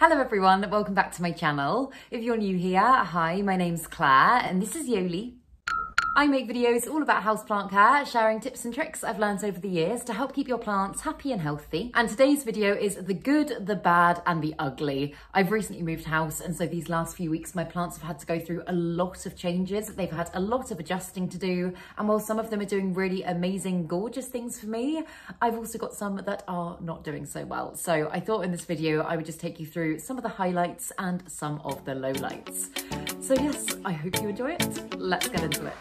Hello everyone, welcome back to my channel. If you're new here, hi, my name's Claire and this is Yoli. I make videos all about houseplant care, sharing tips and tricks I've learned over the years to help keep your plants happy and healthy. And today's video is the good, the bad and the ugly. I've recently moved house and so these last few weeks my plants have had to go through a lot of changes. They've had a lot of adjusting to do, and while some of them are doing really amazing, gorgeous things for me, I've also got some that are not doing so well. So I thought in this video I would just take you through some of the highlights and some of the lowlights. So yes, I hope you enjoy it. Let's get into it.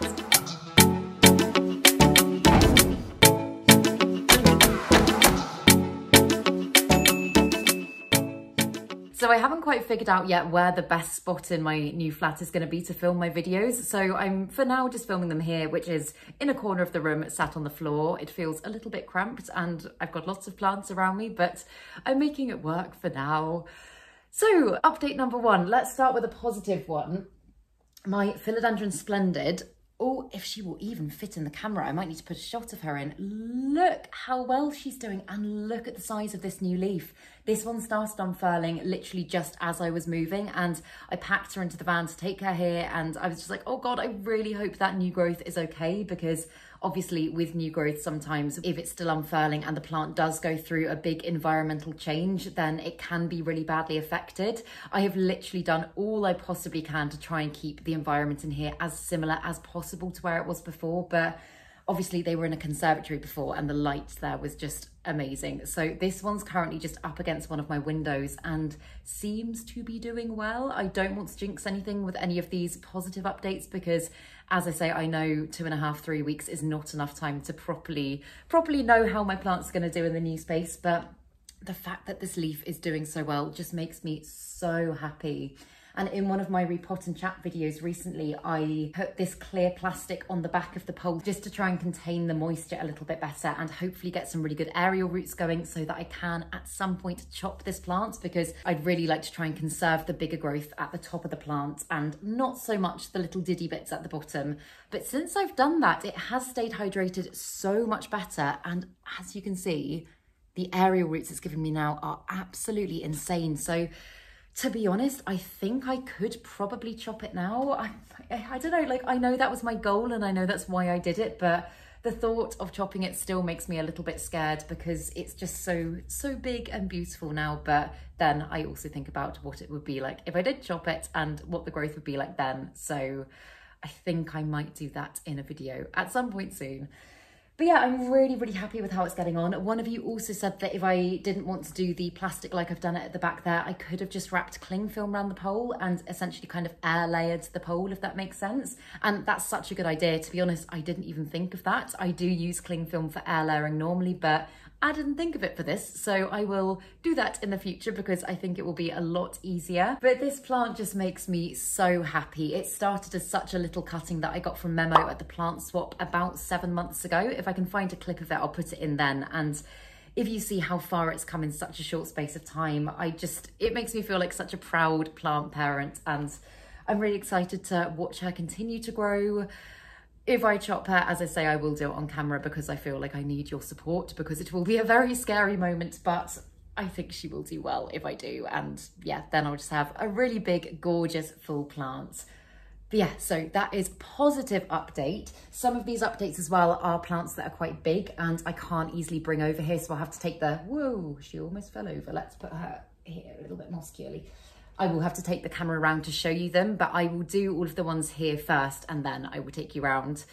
So I haven't quite figured out yet where the best spot in my new flat is going to be to film my videos. So I'm for now just filming them here, which is in a corner of the room, sat on the floor. It feels a little bit cramped and I've got lots of plants around me, but I'm making it work for now. So update number one, let's start with a positive one. My Philodendron Splendid. Oh, if she will even fit in the camera, I might need to put a shot of her in. Look how well she's doing and look at the size of this new leaf. This one started unfurling literally just as I was moving, and I packed her into the van to take her here, and I was just like, oh God, I really hope that new growth is okay, because obviously with new growth, sometimes if it's still unfurling and the plant does go through a big environmental change, then it can be really badly affected. I have literally done all I possibly can to try and keep the environment in here as similar as possible to where it was before, but obviously they were in a conservatory before and the light there was just amazing. So this one's currently just up against one of my windows and seems to be doing well. I don't want to jinx anything with any of these positive updates because, as I say, I know 2.5, 3 weeks is not enough time to properly know how my plant's going to do in the new space, but the fact that this leaf is doing so well just makes me so happy. And in one of my repot and chat videos recently, I put this clear plastic on the back of the pole just to try and contain the moisture a little bit better and hopefully get some really good aerial roots going so that I can at some point chop this plant, because I'd really like to try and conserve the bigger growth at the top of the plant and not so much the little diddy bits at the bottom. But since I've done that, it has stayed hydrated so much better. And as you can see, the aerial roots it's given me now are absolutely insane. So to be honest, I think I could probably chop it now. I don't know, like, I know that was my goal and I know that's why I did it, but the thought of chopping it still makes me a little bit scared because it's just so big and beautiful now. But then I also think about what it would be like if I did chop it and what the growth would be like then. So I think I might do that in a video at some point soon. But yeah, I'm really happy with how it's getting on. One of you also said that if I didn't want to do the plastic like I've done it at the back there, I could have just wrapped cling film around the pole and essentially kind of air layered the pole, if that makes sense. And that's such a good idea. To be honest, I didn't even think of that. I do use cling film for air layering normally, but I didn't think of it for this, so I will do that in the future because I think it will be a lot easier. But this plant just makes me so happy. It started as such a little cutting that I got from Memo at the plant swap about 7 months ago. If I can find a clip of it, I'll put it in then. And if you see how far it's come in such a short space of time, it makes me feel like such a proud plant parent, and I'm really excited to watch her continue to grow. If I chop her, as I say, I will do it on camera because I feel like I need your support, because it will be a very scary moment, but I think she will do well if I do. And yeah, then I'll just have a really big, gorgeous, full plant. But yeah, so that is positive update. Some of these updates as well are plants that are quite big and I can't easily bring over here, so I'll have to take the, whoa, she almost fell over. Let's put her here a little bit more securely. I will have to take the camera around to show you them, but I will do all of the ones here first and then I will take you around.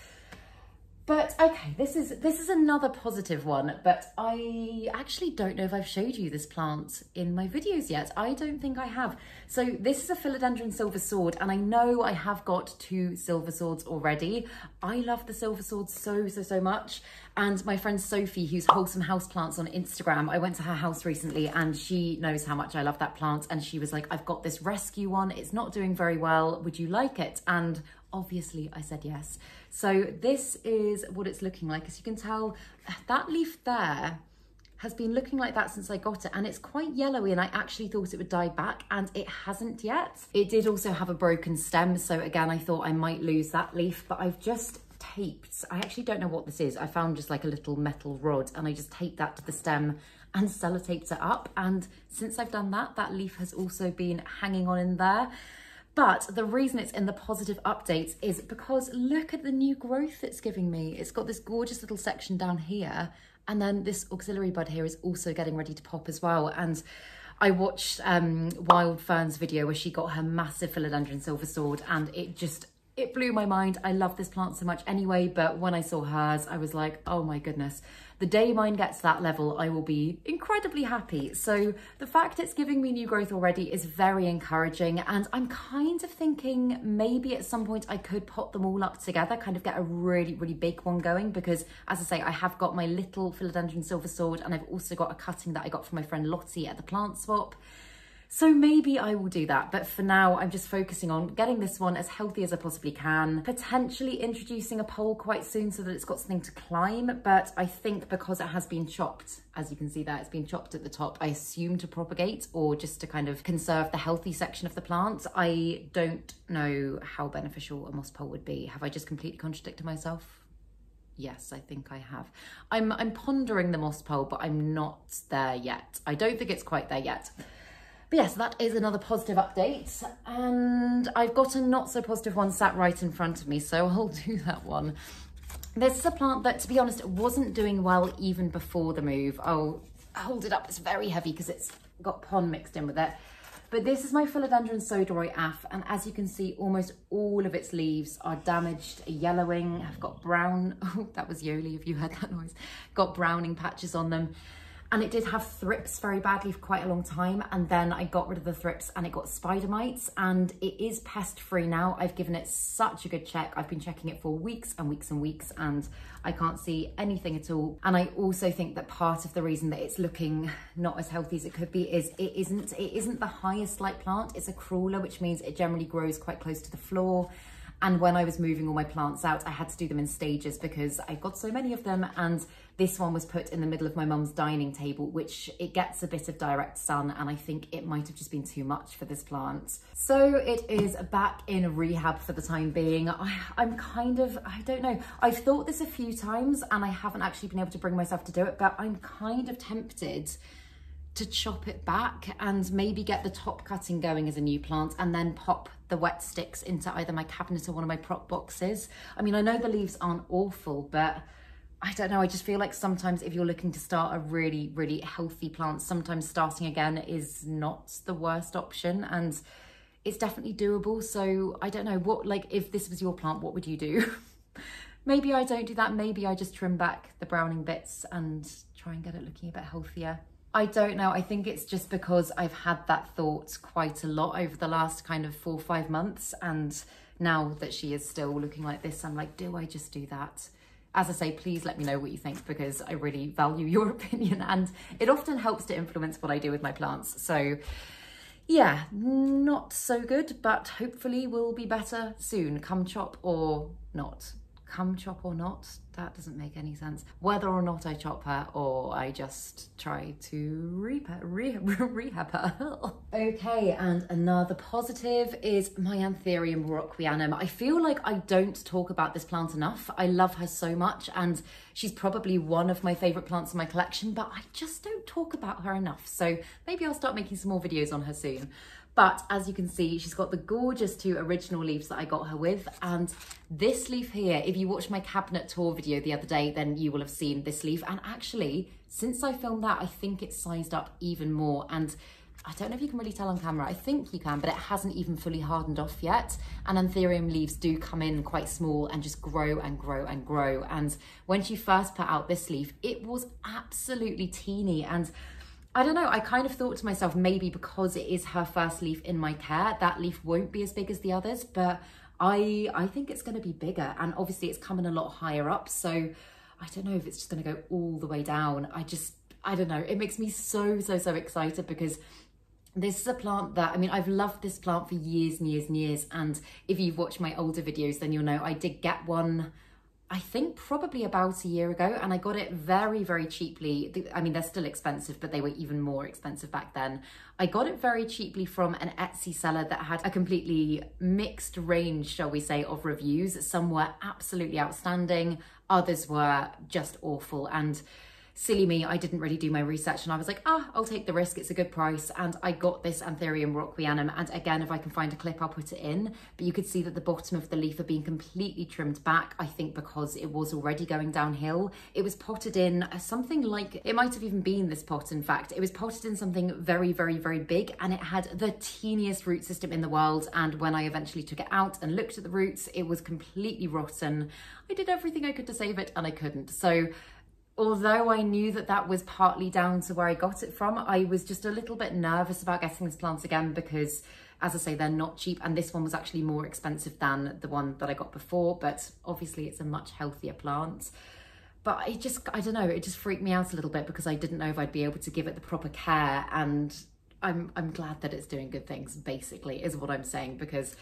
But okay, this is another positive one, but I actually don't know if I've showed you this plant in my videos yet. I don't think I have. So this is a Philodendron Silver Sword, and I know I have got 2 silver swords already. I love the silver swords so much. And my friend Sophie, who's Wholesome Houseplants on Instagram, I went to her house recently and she knows how much I love that plant. And she was like, I've got this rescue one. It's not doing very well. Would you like it? And obviously I said yes. So this is what it's looking like. As you can tell, that leaf there has been looking like that since I got it, and it's quite yellowy, and I actually thought it would die back and it hasn't yet. It did also have a broken stem, so again I thought I might lose that leaf, but I've just taped, I actually don't know what this is, I found just like a little metal rod and I just taped that to the stem and sellotaped it up. And since I've done that, that leaf has also been hanging on in there. But the reason it's in the positive updates is because look at the new growth it's giving me. It's got this gorgeous little section down here, and then this auxiliary bud here is also getting ready to pop as well. And I watched Wild Fern's video where she got her massive Philodendron Silver Sword, and it blew my mind. I love this plant so much anyway, but when I saw hers, I was like, oh my goodness. The day mine gets to that level, I will be incredibly happy. So the fact it's giving me new growth already is very encouraging. And I'm kind of thinking maybe at some point I could pot them all up together, kind of get a really, really big one going, because as I say, I have got my little Philodendron Silver Sword, and I've also got a cutting that I got from my friend Lottie at the plant swap. So maybe I will do that, but for now I'm just focusing on getting this one as healthy as I possibly can, potentially introducing a pole quite soon so that it's got something to climb. But I think because it has been chopped, as you can see there, it's been chopped at the top, I assume to propagate or just to kind of conserve the healthy section of the plant. I don't know how beneficial a moss pole would be. Have I just completely contradicted myself? Yes, I think I have. I'm pondering the moss pole, but I'm not there yet. I don't think it's quite there yet. But yes, that is another positive update, and I've got a not so positive one sat right in front of me, so I'll do that one. This is a plant that, to be honest, wasn't doing well even before the move. I'll hold it up, it's very heavy because it's got pond mixed in with it. But this is my Philodendron Sodori AF, and as you can see, almost all of its leaves are damaged, yellowing, have got brown, oh, that was Yoli if you heard that noise, got browning patches on them. And it did have thrips very badly for quite a long time. And then I got rid of the thrips and it got spider mites, and it is pest free now. I've given it such a good check. I've been checking it for weeks and weeks and weeks, and I can't see anything at all. And I also think that part of the reason that it's looking not as healthy as it could be is it isn't the highest light plant. It's a crawler, which means it generally grows quite close to the floor. And when I was moving all my plants out, I had to do them in stages because I've got so many of them. And this one was put in the middle of my mum's dining table, which it gets a bit of direct sun. And I think it might have just been too much for this plant. So it is back in rehab for the time being. I'm kind of, I don't know. I've thought this a few times and I haven't actually been able to bring myself to do it, but I'm kind of tempted to chop it back and maybe get the top cutting going as a new plant and then pop the wet sticks into either my cabinet or one of my prop boxes. I mean, I know the leaves aren't awful, but I don't know, I just feel like sometimes if you're looking to start a really, really healthy plant, sometimes starting again is not the worst option, and it's definitely doable. So I don't know, what, like, if this was your plant, what would you do? Maybe I don't do that. Maybe I just trim back the browning bits and try and get it looking a bit healthier. I don't know. I think it's just because I've had that thought quite a lot over the last kind of 4 or 5 months. And now that she is still looking like this, I'm like, do I just do that? As I say, please let me know what you think, because I really value your opinion and it often helps to influence what I do with my plants. So yeah, not so good, but hopefully will be better soon. Come chop or not. Come chop or not, that doesn't make any sense. Whether or not I chop her or I just try to rehab her. Okay, and another positive is my Anthurium Magnificum. I feel like I don't talk about this plant enough. I love her so much and she's probably one of my favorite plants in my collection, but I just don't talk about her enough. So maybe I'll start making some more videos on her soon. But as you can see, she's got the gorgeous 2 original leaves that I got her with. And this leaf here, if you watched my cabinet tour video the other day, then you will have seen this leaf. And actually, since I filmed that, I think it's sized up even more. And I don't know if you can really tell on camera. I think you can, but it hasn't even fully hardened off yet. And Anthurium leaves do come in quite small and just grow and grow and grow. And when she first put out this leaf, it was absolutely teeny. And I don't know, I kind of thought to myself, maybe because it is her first leaf in my care, that leaf won't be as big as the others, but I think it's going to be bigger, and obviously it's coming a lot higher up, so I don't know if it's just going to go all the way down. I don't know, it makes me so excited, because this is a plant that, I mean, I've loved this plant for years and years and years, and if you've watched my older videos, then you'll know I did get one, I think probably about a year ago, and I got it very cheaply. I mean, they're still expensive, but they were even more expensive back then. I got it very cheaply from an Etsy seller that had a completely mixed range, shall we say, of reviews. Some were absolutely outstanding, others were just awful. And silly me, I didn't really do my research and I was like, I'll take the risk, it's a good price. And I got this Anthurium Quiana, and again, if I can find a clip, I'll put it in. But you could see that the bottom of the leaf had been completely trimmed back, I think because it was already going downhill. It was potted in something like, it might have even been this pot, in fact. It was potted in something very, very, very big, and it had the teeniest root system in the world. And when I eventually took it out and looked at the roots, it was completely rotten. I did everything I could to save it and I couldn't. So although I knew that that was partly down to where I got it from, I was just a little bit nervous about getting this plant again because, as I say, they're not cheap, and this one was actually more expensive than the one that I got before, but obviously it's a much healthier plant. But I don't know, it just freaked me out a little bit because I didn't know if I'd be able to give it the proper care, and I'm glad that it's doing good things, basically, is what I'm saying, because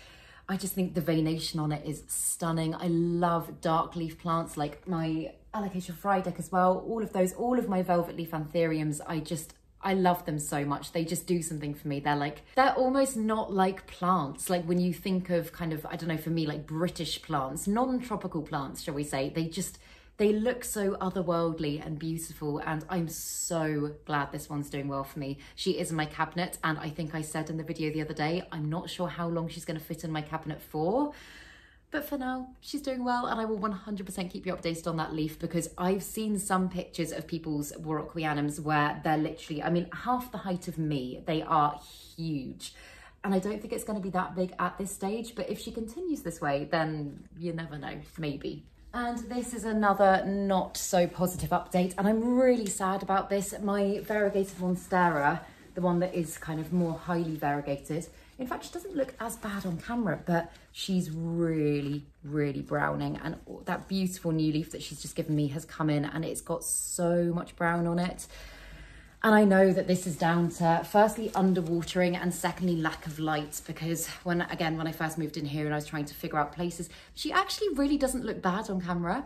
I just think the veination on it is stunning. I love dark leaf plants like my Alocasia Friedeck as well. All of those, all of my velvet leaf anthuriums, I love them so much. They just do something for me. They're almost not like plants. Like when you think of kind of, I don't know, for me, like British plants, non-tropical plants, shall we say, they look so otherworldly and beautiful, and I'm so glad this one's doing well for me. She is in my cabinet, and I think I said in the video the other day, I'm not sure how long she's going to fit in my cabinet for, but for now, she's doing well, and I will 100% keep you updated on that leaf, because I've seen some pictures of people's Warocquianums where they're literally, I mean, half the height of me. They are huge. And I don't think it's going to be that big at this stage, but if she continues this way, then you never know, maybe. And this is another not so positive update, and I'm really sad about this. My Variegated Monstera, the one that is kind of more highly variegated, in fact, she doesn't look as bad on camera, but she's really, really browning, and that beautiful new leaf that she's just given me has come in, and it's got so much brown on it. And I know that this is down to, firstly, underwatering, and secondly, lack of light, because when I first moved in here and I was trying to figure out places, she actually really doesn't look bad on camera.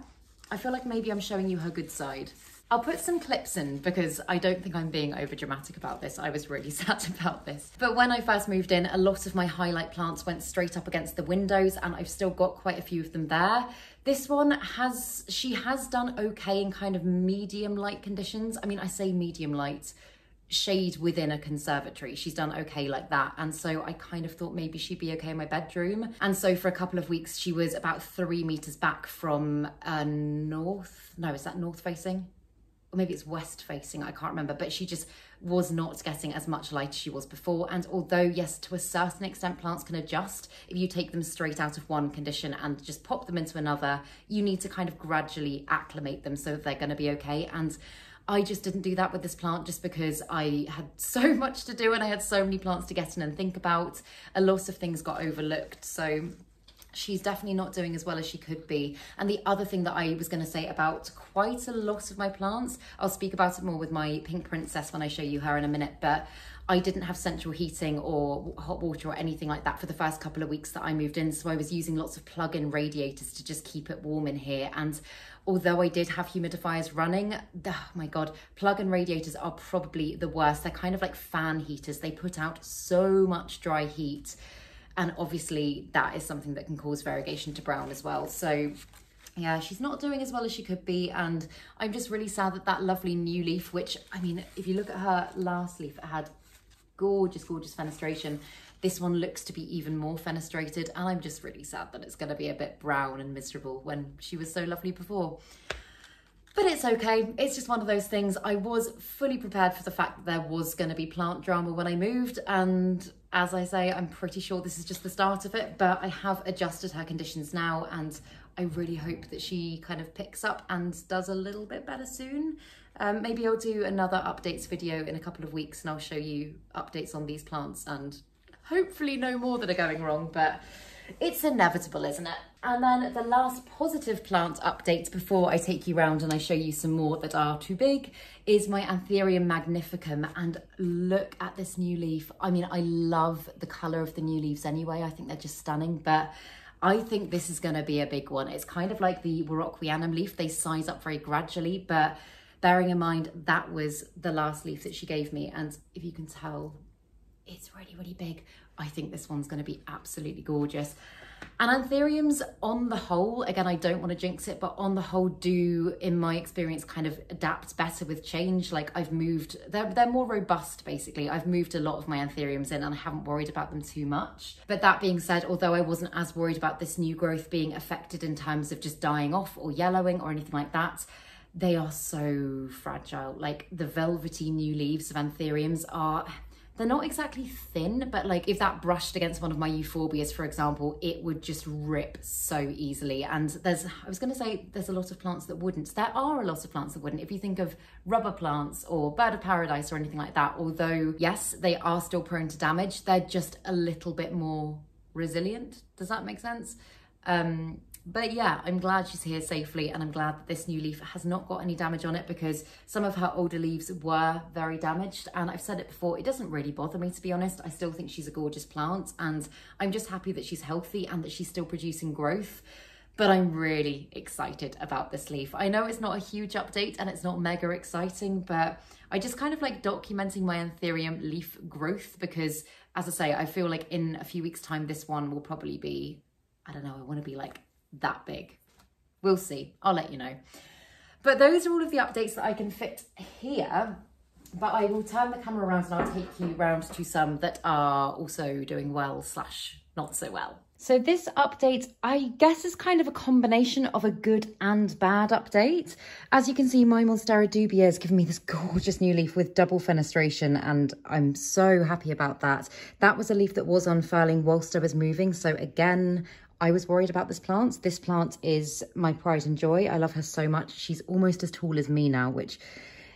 I feel like maybe I'm showing you her good side. I'll put some clips in because I don't think I'm being over dramatic about this. I was really sad about this. But when I first moved in, a lot of my highlight plants went straight up against the windows, and I've still got quite a few of them there. This one she has done okay in kind of medium light conditions. I mean, I say medium light, shade within a conservatory. She's done okay like that. And so I kind of thought maybe she'd be okay in my bedroom. And so for a couple of weeks, she was about 3 meters back from is that north facing? Or maybe it's west facing, I can't remember, but she just was not getting as much light as she was before. And although, yes, to a certain extent, plants can adjust, if you take them straight out of one condition and just pop them into another, you need to kind of gradually acclimate them so that they're going to be okay. And I just didn't do that with this plant just because I had so much to do and I had so many plants to get in and think about. A lot of things got overlooked. So she's definitely not doing as well as she could be. And the other thing that I was going to say about quite a lot of my plants, I'll speak about it more with my pink princess when I show you her in a minute, but I didn't have central heating or hot water or anything like that for the first couple of weeks that I moved in. So I was using lots of plug-in radiators to just keep it warm in here. And although I did have humidifiers running, oh my God, plug-in radiators are probably the worst. They're kind of like fan heaters. They put out so much dry heat. And obviously that is something that can cause variegation to brown as well. So yeah, she's not doing as well as she could be. And I'm just really sad that that lovely new leaf, which, I mean, if you look at her last leaf, it had gorgeous, gorgeous fenestration. This one looks to be even more fenestrated. And I'm just really sad that it's going to be a bit brown and miserable when she was so lovely before. But it's okay. It's just one of those things. I was fully prepared for the fact that there was going to be plant drama when I moved. And as I say, I'm pretty sure this is just the start of it, but I have adjusted her conditions now, and I really hope that she kind of picks up and does a little bit better soon. Maybe I'll do another updates video in a couple of weeks and I'll show you updates on these plants and hopefully no more that are going wrong, but it's inevitable, isn't it? And then the last positive plant update before I take you round and I show you some more that are too big is my Anthurium Magnificum. And look at this new leaf. I mean, I love the colour of the new leaves anyway. I think they're just stunning, but I think this is going to be a big one. It's kind of like the Warocquianum leaf. They size up very gradually, but bearing in mind that was the last leaf that she gave me. And if you can tell, it's really, really big. I think this one's going to be absolutely gorgeous. And anthuriums on the whole, again, I don't want to jinx it, but on the whole do, in my experience, kind of adapt better with change. Like I've moved, they're more robust basically. I've moved a lot of my anthuriums in and I haven't worried about them too much. But that being said, although I wasn't as worried about this new growth being affected in terms of just dying off or yellowing or anything like that, they are so fragile. Like the velvety new leaves of anthuriums are, they're not exactly thin, but like if that brushed against one of my euphorbias, for example, it would just rip so easily. And I was going to say there's a lot of plants that wouldn't. There are a lot of plants that wouldn't. If you think of rubber plants or bird of paradise or anything like that, although yes, they are still prone to damage, they're just a little bit more resilient. Does that make sense? But yeah, I'm glad she's here safely, and I'm glad that this new leaf has not got any damage on it, because some of her older leaves were very damaged. And I've said it before, it doesn't really bother me, to be honest. I still think she's a gorgeous plant, and I'm just happy that she's healthy and that she's still producing growth. But I'm really excited about this leaf. I know it's not a huge update and it's not mega exciting, but I just kind of like documenting my anthurium leaf growth, because as I say, I feel like in a few weeks' time, this one will probably be, I don't know, I want to be like that big. We'll see. I'll let you know. But those are all of the updates that I can fit here. But I will turn the camera around and I'll take you round to some that are also doing well / not so well. So this update, I guess, is kind of a combination of a good and bad update. As you can see, my Monstera dubia has given me this gorgeous new leaf with double fenestration, and I'm so happy about that. That was a leaf that was unfurling whilst I was moving. So again, I was worried about this plant. This plant is my pride and joy. I love her so much. She's almost as tall as me now, which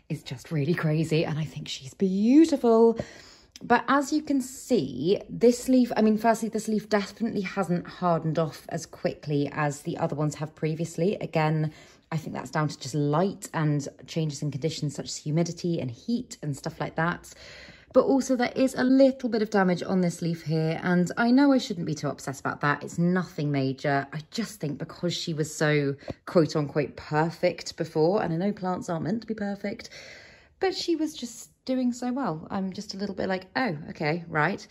is just really crazy. And I think she's beautiful. But as you can see, this leaf, I mean, firstly, this leaf definitely hasn't hardened off as quickly as the other ones have previously. Again, I think that's down to just light and changes in conditions such as humidity and heat and stuff like that. But also there is a little bit of damage on this leaf here, and I know I shouldn't be too obsessed about that. It's nothing major. I just think because she was so quote unquote perfect before, and I know plants aren't meant to be perfect, but she was just doing so well. I'm just a little bit like, oh, okay, right.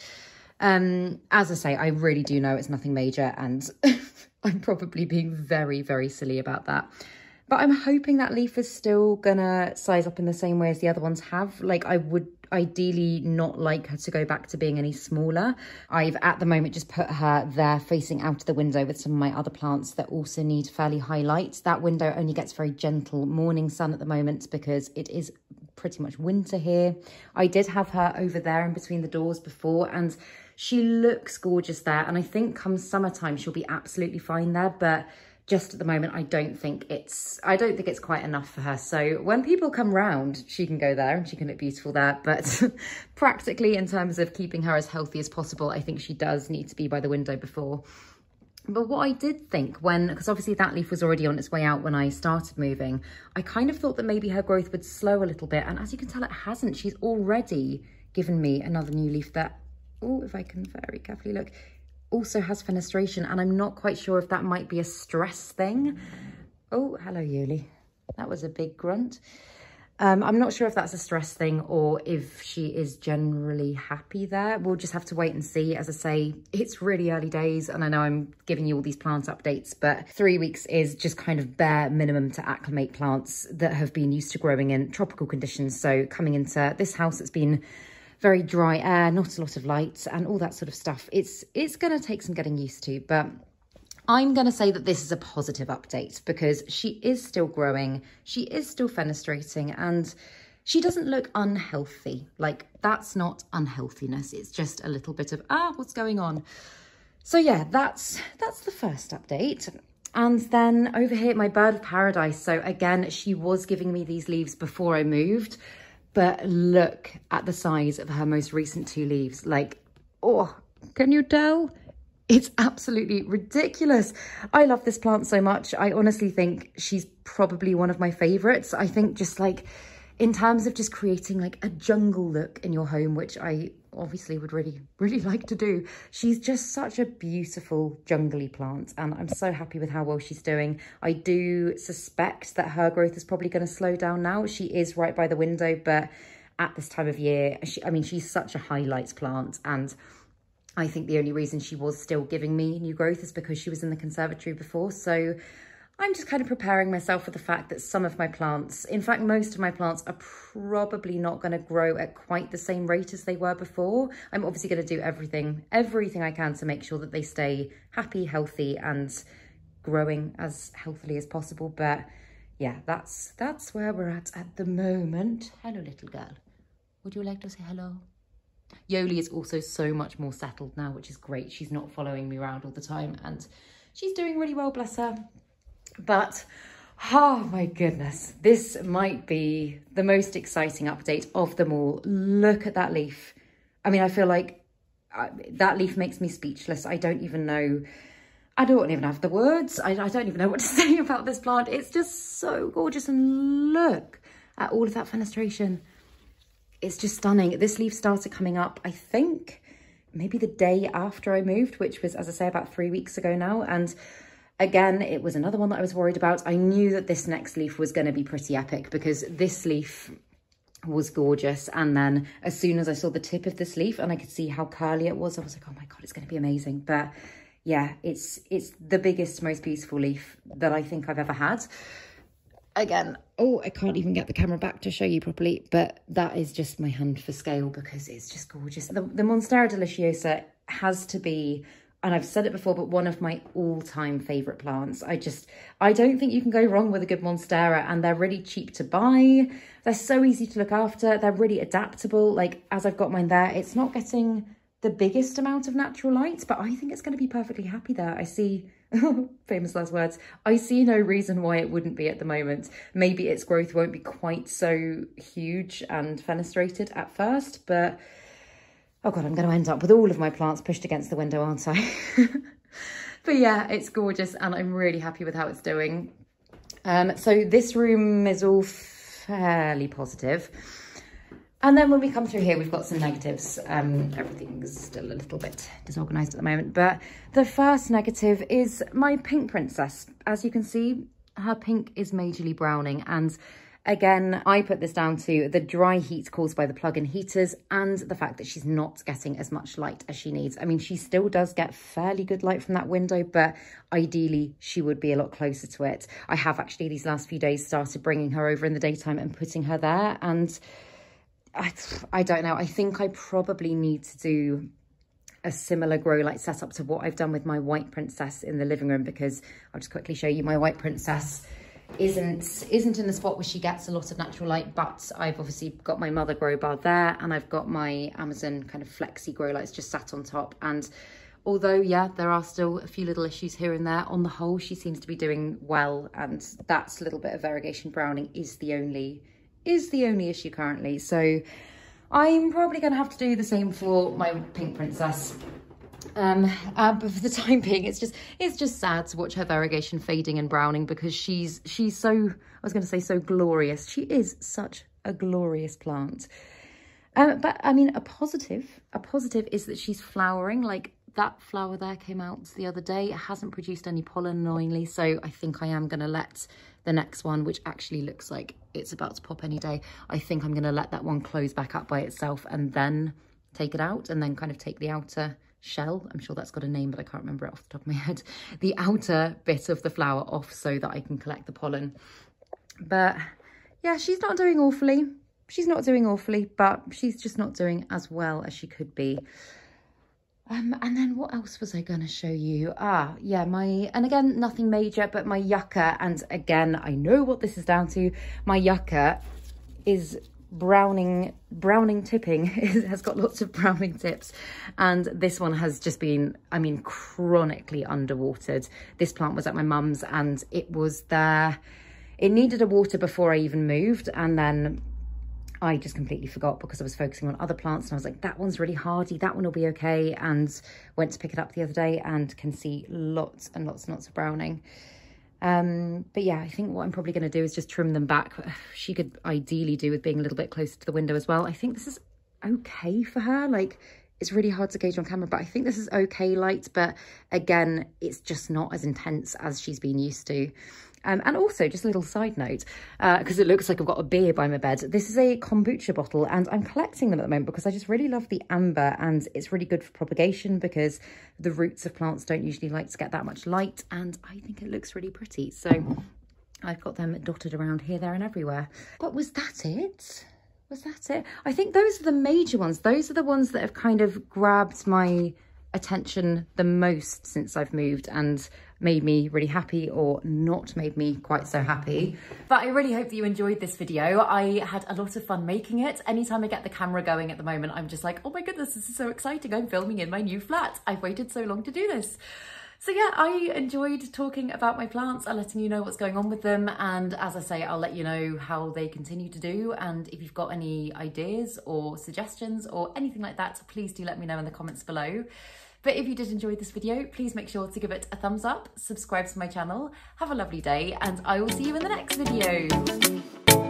As I say, I really do know it's nothing major, and I'm probably being very, very silly about that. But I'm hoping that leaf is still gonna size up in the same way as the other ones have. Like, I would ideally not like her to go back to being any smaller. I've at the moment just put her there facing out of the window with some of my other plants that also need fairly high light. That window only gets very gentle morning sun at the moment because it is pretty much winter here. I did have her over there in between the doors before, and she looks gorgeous there. And I think come summertime, she'll be absolutely fine there. But just at the moment, I don't think it's quite enough for her. So when people come round, she can go there and she can look beautiful there. But practically in terms of keeping her as healthy as possible, I think she does need to be by the window before. But what I did think because obviously that leaf was already on its way out when I started moving, I kind of thought that maybe her growth would slow a little bit. And as you can tell, it hasn't. She's already given me another new leaf that, oh, if I can very carefully look, also has fenestration, and I'm not quite sure if that might be a stress thing. Oh, hello, Yuli. That was a big grunt. I'm not sure if that's a stress thing or if she is generally happy there. We'll just have to wait and see. As I say, it's really early days, and I know I'm giving you all these plant updates, but 3 weeks is just kind of bare minimum to acclimate plants that have been used to growing in tropical conditions. So coming into this house, it's been very dry air, not a lot of light and all that sort of stuff. It's going to take some getting used to, but I'm going to say that this is a positive update because she is still growing, she is still fenestrating, and she doesn't look unhealthy. Like, that's not unhealthiness, it's just a little bit of, what's going on? So yeah, that's the first update. And then over here, my bird of paradise. So again, she was giving me these leaves before I moved, but look at the size of her most recent 2 leaves. Like, oh, can you tell? It's absolutely ridiculous. I love this plant so much. I honestly think she's probably one of my favorites. I think just like in terms of just creating like a jungle look in your home, which I obviously would really, really like to do. She's just such a beautiful jungly plant, and I'm so happy with how well she's doing. I do suspect that her growth is probably going to slow down now. She is right by the window, but at this time of year. I mean, she's such a highlights plant, and I think the only reason she was still giving me new growth is because she was in the conservatory before. So I'm just kind of preparing myself for the fact that some of my plants, in fact, most of my plants are probably not going to grow at quite the same rate as they were before. I'm obviously going to do everything I can to make sure that they stay happy, healthy, and growing as healthily as possible. But yeah, that's where we're at the moment. Hello, little girl. Would you like to say hello? Yoli is also so much more settled now, which is great. She's not following me around all the time, and she's doing really well, bless her. But, oh my goodness, this might be the most exciting update of them all. Look at that leaf. I mean, I feel like that leaf makes me speechless. I don't even know. I don't even have the words. I don't even know what to say about this plant. It's just so gorgeous. And look at all of that fenestration. It's just stunning. This leaf started coming up, I think, maybe the day after I moved, which was, as I say, about 3 weeks ago now. And again, it was another one that I was worried about. I knew that this next leaf was going to be pretty epic because this leaf was gorgeous. And then as soon as I saw the tip of this leaf and I could see how curly it was, I was like, oh my God, it's going to be amazing. But yeah, it's the biggest, most beautiful leaf that I think I've ever had. Again, oh, I can't even get the camera back to show you properly, but that is just my hand for scale because it's just gorgeous. The Monstera deliciosa has to be, and I've said it before, but one of my all-time favourite plants. I don't think you can go wrong with a good Monstera, and they're really cheap to buy. They're so easy to look after. They're really adaptable. Like, as I've got mine there, it's not getting the biggest amount of natural light, but I think it's going to be perfectly happy there. I see, famous last words, I see no reason why it wouldn't be at the moment. Maybe its growth won't be quite so huge and fenestrated at first, but oh God, I'm going to end up with all of my plants pushed against the window, aren't I? But yeah, it's gorgeous and I'm really happy with how it's doing. So this room is all fairly positive. And then when we come through here, we've got some negatives. Everything's still a little bit disorganized at the moment. But the first negative is my pink princess. As you can see, her pink is majorly browning. And again, I put this down to the dry heat caused by the plug-in heaters and the fact that she's not getting as much light as she needs. I mean, she still does get fairly good light from that window, but ideally she would be a lot closer to it. I have actually these last few days started bringing her over in the daytime and putting her there, and I don't know. I think I probably need to do a similar grow light setup to what I've done with my white princess in the living room, because I'll just quickly show you. My white princess isn't in the spot where she gets a lot of natural light, but I've obviously got my mother grow bar there, and I've got my Amazon kind of flexi grow lights just sat on top. And although, yeah, there are still a few little issues here and there, on the whole, she seems to be doing well. And that little bit of variegation browning is the only issue currently. So I'm probably going to have to do the same for my pink princess. But for the time being, it's just sad to watch her variegation fading and browning, because she's so, I was going to say so glorious. She is such a glorious plant. But I mean, a positive is that she's flowering. Like, that flower there came out the other day. It hasn't produced any pollen, annoyingly. So I think I am going to let the next one, which actually looks like it's about to pop any day, I think I'm going to let that one close back up by itself and then take it out, and then kind of take the outer shell, I'm sure that's got a name, but I can't remember it off the top of my head, the outer bit of the flower off so that I can collect the pollen. But yeah, she's not doing awfully. But she's just not doing as well as she could be. And then what else was I going to show you? Yeah, and again, nothing major, but my Yucca, and again, I know what this is down to. My Yucca is browning tipping. It has got lots of browning tips, and this one has just been, I mean, chronically underwatered. This plant was at my mum's, and it was there. It needed a water before I even moved, and then I just completely forgot because I was focusing on other plants, and I was like, that one's really hardy, that one will be okay, and went to pick it up the other day and can see lots and lots and lots of browning. But yeah, I think what I'm probably going to do is just trim them back. She could ideally do with being a little bit closer to the window as well. I think this is okay for her. Like, it's really hard to gauge on camera, but I think this is okay light, but again, it's just not as intense as she's been used to. And also, just a little side note, because it looks like I've got a beer by my bed. This is a kombucha bottle, and I'm collecting them at the moment because I just really love the amber, and it's really good for propagation because the roots of plants don't usually like to get that much light, and I think it looks really pretty. So I've got them dotted around here, there and everywhere. But was that it? Was that it? I think those are the major ones. Those are the ones that have kind of grabbed my attention the most since I've moved and made me really happy or not made me quite so happy. But I really hope that you enjoyed this video. I had a lot of fun making it. Anytime I get the camera going at the moment, I'm just like, oh my goodness, this is so exciting. I'm filming in my new flat. I've waited so long to do this. So yeah, I enjoyed talking about my plants and letting you know what's going on with them. And as I say, I'll let you know how they continue to do. And if you've got any ideas or suggestions or anything like that, please do let me know in the comments below. But if you did enjoy this video, please make sure to give it a thumbs up, subscribe to my channel, have a lovely day, and I will see you in the next video.